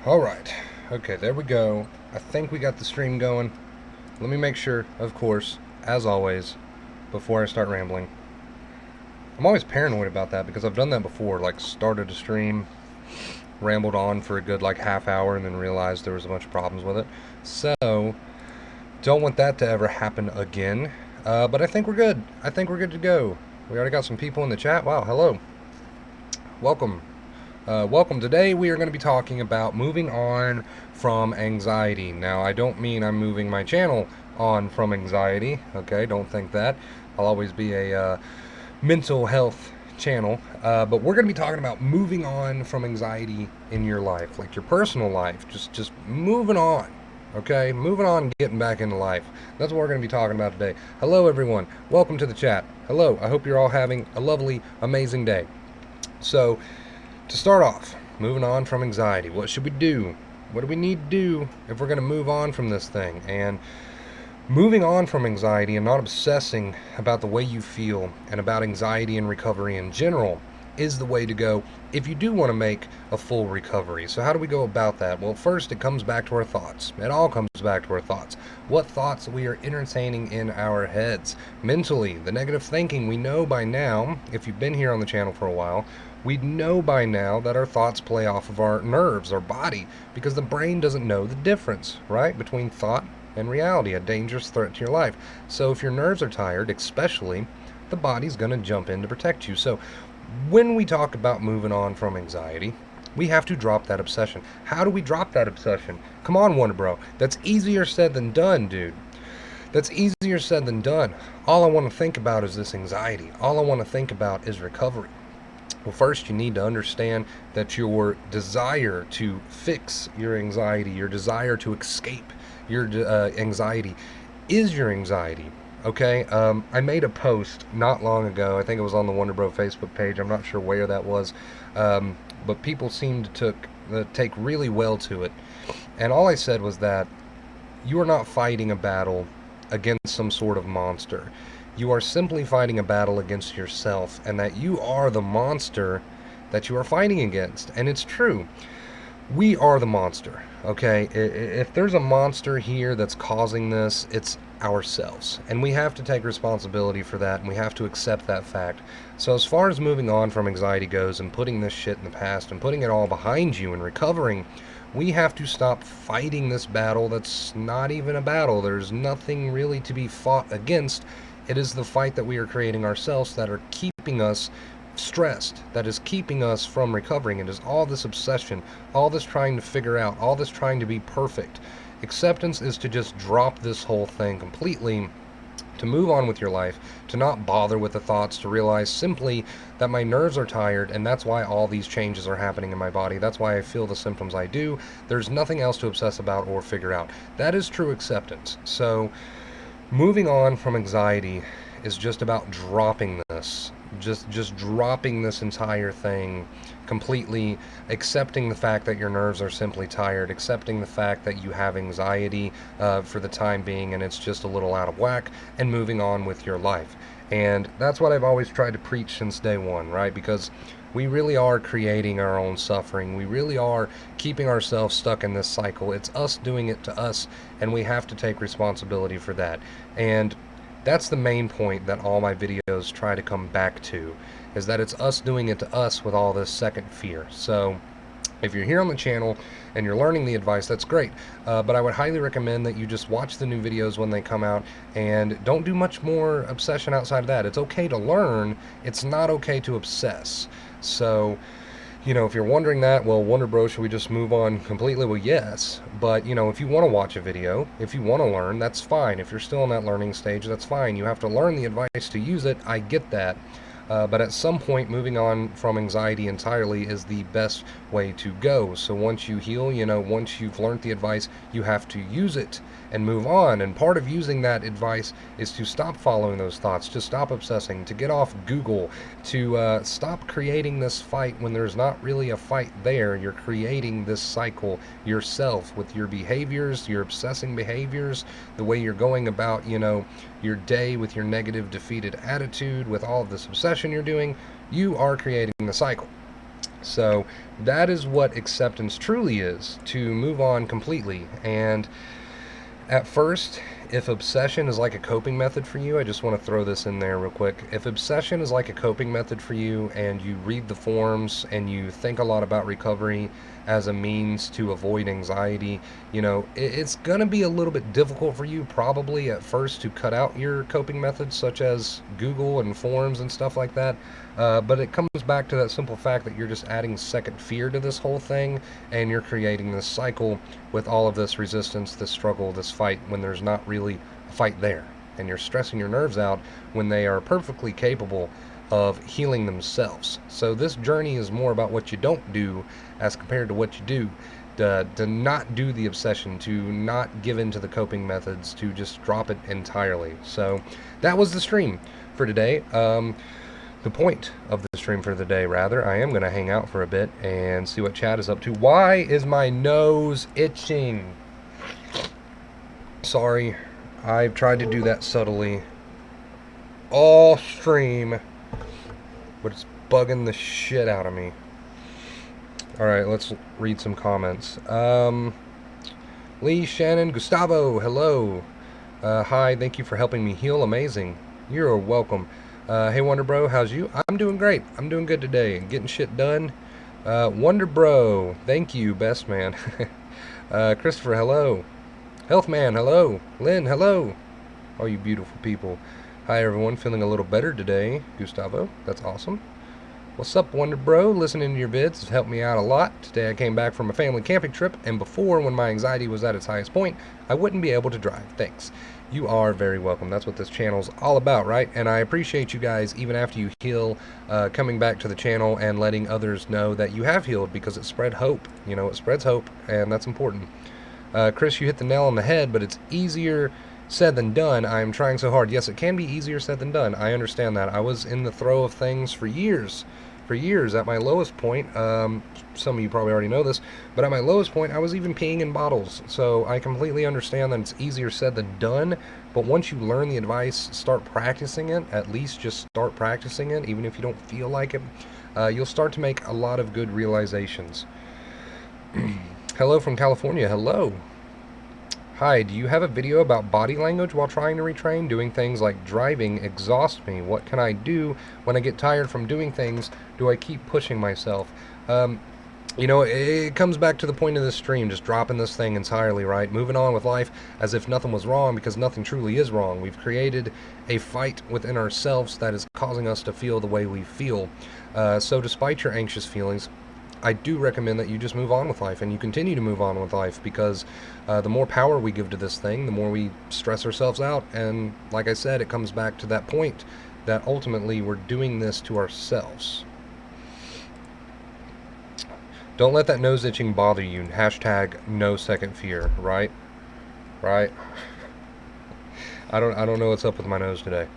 Alright, okay, there we go. I think we got the stream going. Let me make sure, of course, as always, before I start rambling. I'm always paranoid about that because I've done that before, like started a stream, rambled on for a good like half hour, and then realized there was a bunch of problems with it. So, don't want that to ever happen again. But I think we're good. I think we're good to go. We already got some people in the chat. Wow, hello. Welcome. Welcome. Today we are going to be talking about moving on from anxiety. Now, I don't mean I'm moving my channel on from anxiety. Okay, don't think that. I'll always be a mental health channel. But we're going to be talking about moving on from anxiety in your life, like your personal life. Just moving on. Okay, moving on, getting back into life. That's what we're going to be talking about today. Hello, everyone. Welcome to the chat. Hello. I hope you're all having a lovely, amazing day. So, to start off, moving on from anxiety, what should we do? What do we need to do if we're going to move on from this thing? And moving on from anxiety and not obsessing about the way you feel and about anxiety and recovery in general is the way to go if you do want to make a full recovery. So how do we go about that? Well, first it comes back to our thoughts. It all comes back to our thoughts. What thoughts we are entertaining in our heads. Mentally, the negative thinking, we know by now, if you've been here on the channel for a while, we know by now that our thoughts play off of our nerves, our body, because the brain doesn't know the difference, right, between thought and reality, a dangerous threat to your life. So if your nerves are tired, especially, the body's going to jump in to protect you. So when we talk about moving on from anxiety, we have to drop that obsession. How do we drop that obsession? Come on, Wonder Bro. That's easier said than done, dude. That's easier said than done. All I want to think about is this anxiety. All I want to think about is recovery. Well, first, you need to understand that your desire to fix your anxiety, your desire to escape your anxiety, is your anxiety. Okay, I made a post not long ago. I think it was on the Wonder Bro Facebook page. I'm not sure where that was, but people seemed to take really well to it. And all I said was that you are not fighting a battle against some sort of monster. You are simply fighting a battle against yourself, and that you are the monster that you are fighting against. And it's true. We are the monster, okay? If there's a monster here that's causing this, it's ourselves. And we have to take responsibility for that, and we have to accept that fact. So as far as moving on from anxiety goes and putting this shit in the past and putting it all behind you and recovering, we have to stop fighting this battle that's not even a battle. There's nothing really to be fought against. It is the fight that we are creating ourselves that are keeping us stressed, that is keeping us from recovering. It is all this obsession, all this trying to figure out, all this trying to be perfect. Acceptance is to just drop this whole thing completely, to move on with your life, to not bother with the thoughts, to realize simply that my nerves are tired, and that's why all these changes are happening in my body. That's why I feel the symptoms I do. There's nothing else to obsess about or figure out. That is true acceptance. So moving on from anxiety is just about dropping this. Just dropping this entire thing completely, accepting the fact that your nerves are simply tired, accepting the fact that you have anxiety for the time being and it's just a little out of whack, and moving on with your life. And that's what I've always tried to preach since day one, right? Because we really are creating our own suffering. We really are keeping ourselves stuck in this cycle. It's us doing it to us, and we have to take responsibility for that. And that's the main point that all my videos try to come back to, is that it's us doing it to us with all this second fear. So if you're here on the channel and you're learning the advice, that's great. But I would highly recommend that you just watch the new videos when they come out and don't do much more obsession outside of that. It's okay to learn. It's not okay to obsess. So, you know, if you're wondering that, well, Wonder Bro, should we just move on completely? Well, yes. But, you know, if you want to watch a video, if you want to learn, that's fine. If you're still in that learning stage, that's fine. You have to learn the advice to use it. I get that. But at some point, moving on from anxiety entirely is the best way to go. So once you heal, you know, once you've learned the advice, you have to use it and move on. And part of using that advice is to stop following those thoughts, to stop obsessing, to get off Google, to stop creating this fight when there's not really a fight there. You're creating this cycle yourself with your behaviors, your obsessing behaviors, the way you're going about, you know, your day with your negative, defeated attitude, with all of this obsession you're doing. You are creating the cycle. So that is what acceptance truly is, to move on completely. And at first, if obsession is like a coping method for you, I just want to throw this in there real quick. If obsession is like a coping method for you and you read the forums and you think a lot about recovery as a means to avoid anxiety, it's going to be a little bit difficult for you probably at first to cut out your coping methods such as Google and forums and stuff like that. But it comes back to that simple fact that you're just adding second fear to this whole thing, and you're creating this cycle with all of this resistance, this struggle, this fight, when there's not really a fight there. And you're stressing your nerves out when they are perfectly capable of healing themselves. So this journey is more about what you don't do as compared to what you do. To not do the obsession, to not give in to the coping methods, to just drop it entirely. So that was the stream for today. The point of the stream for the day, rather. I am going to hang out for a bit and see what Chad is up to. Why is my nose itching? Sorry, I've tried to do that subtly all stream, but it's bugging the shit out of me. Alright, let's read some comments. Lee, Shannon, Gustavo, hello. Hi, thank you for helping me heal. Amazing. You're welcome. Hey, Wonder Bro, how's you? I'm doing great. I'm doing good today. Getting shit done. Wonder Bro, thank you, best man. Christopher, hello. Health Man, hello. Lynn, hello. All you beautiful people. Hi, everyone. Feeling a little better today. Gustavo, that's awesome. What's up, Wonder Bro? Listening to your vids has helped me out a lot. Today I came back from a family camping trip, and before, when my anxiety was at its highest point, I wouldn't be able to drive. Thanks. You are very welcome. That's what this channel's all about, right? And I appreciate you guys, even after you heal, coming back to the channel and letting others know that you have healed, because it spread hope. It spreads hope, and that's important. Chris, you hit the nail on the head, but it's easier said than done. I am trying so hard. Yes, it can be easier said than done. I understand that. I was in the throw of things for years. At my lowest point, some of you probably already know this, but at my lowest point, I was even peeing in bottles. So I completely understand that it's easier said than done, but once you learn the advice, start practicing it. At least just start practicing it, even if you don't feel like it. You'll start to make a lot of good realizations. Hello from California. Hello. Hi, do you have a video about body language while trying to retrain? Doing things like driving exhaust me. What can I do when I get tired from doing things? Do I keep pushing myself? It comes back to the point of this stream, just dropping this thing entirely, right? Moving on with life as if nothing was wrong, because nothing truly is wrong. We've created a fight within ourselves that is causing us to feel the way we feel. So despite your anxious feelings, I do recommend that you just move on with life, and you continue to move on with life, because the more power we give to this thing, the more we stress ourselves out. And like I said, it comes back to that point that ultimately we're doing this to ourselves. Don't let that nose itching bother you. Hashtag no second fear, right? Right? I don't know what's up with my nose today.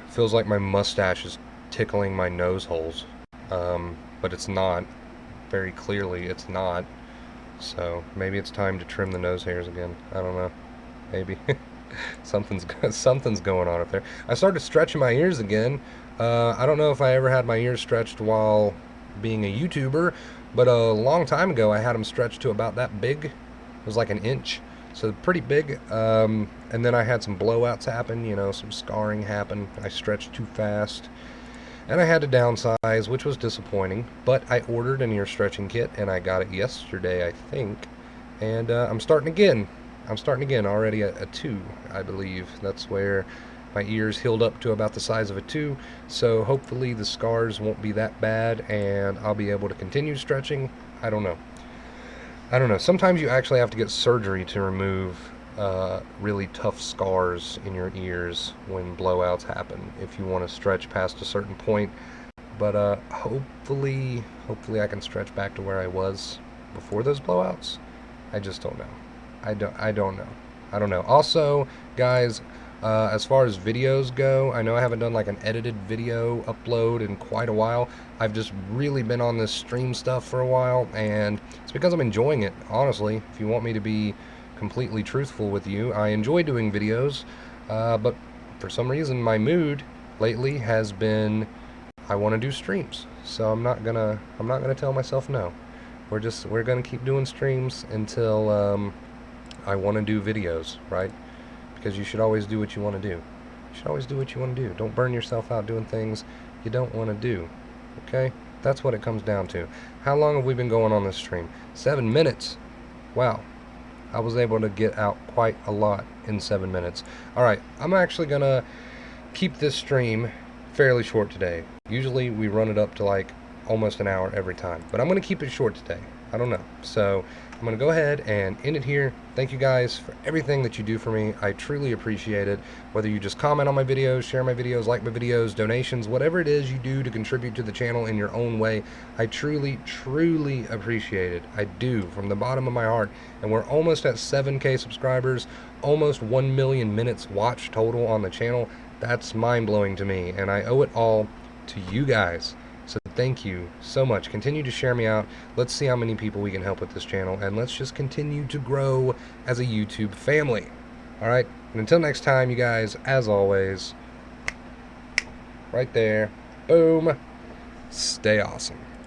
Feels like my mustache is tickling my nose holes. But it's not. Very clearly, it's not. So maybe it's time to trim the nose hairs again. I don't know. Maybe. something's going on up there. I started stretching my ears again. I don't know if I ever had my ears stretched while being a YouTuber, but a long time ago I had them stretched to about that big. It was like an inch. So pretty big. And then I had some blowouts happen, some scarring happen. I stretched too fast. And I had to downsize, which was disappointing, but I ordered an ear stretching kit, and I got it yesterday, I think, and I'm starting again. Already a 2, I believe. That's where my ears healed up to about the size of a 2, so hopefully the scars won't be that bad, and I'll be able to continue stretching. I don't know. Sometimes you actually have to get surgery to remove really tough scars in your ears when blowouts happen, if you want to stretch past a certain point. But hopefully I can stretch back to where I was before those blowouts. I just don't know. I don't know. Also, guys, as far as videos go, I know I haven't done like an edited video upload in quite a while. I've just really been on this stream stuff for a while, and it's because I'm enjoying it, honestly. If you want me to be completely truthful with you, I enjoy doing videos, but for some reason my mood lately has been I want to do streams. So I'm not gonna tell myself no. We're gonna keep doing streams until I want to do videos, right? Because you should always do what you want to do. You should always do what you want to do. Don't burn yourself out doing things you don't want to do. Okay? That's what it comes down to. How long have we been going on this stream? 7 minutes. Wow. I was able to get out quite a lot in 7 minutes. Alright, I'm actually gonna keep this stream fairly short today. Usually we run it up to like almost an hour every time, but I'm gonna keep it short today. I don't know. So I'm gonna go ahead and end it here. Thank you guys for everything that you do for me. I truly appreciate it. Whether you just comment on my videos, share my videos, like my videos, donations, whatever it is you do to contribute to the channel in your own way, I truly, truly appreciate it. I do, from the bottom of my heart. And we're almost at 7K subscribers, almost 1 million minutes watched total on the channel. That's mind-blowing to me, and I owe it all to you guys. So thank you so much. Continue to share me out. Let's see how many people we can help with this channel, and let's just continue to grow as a YouTube family. Alright, and until next time, you guys, as always, right there, boom, stay awesome.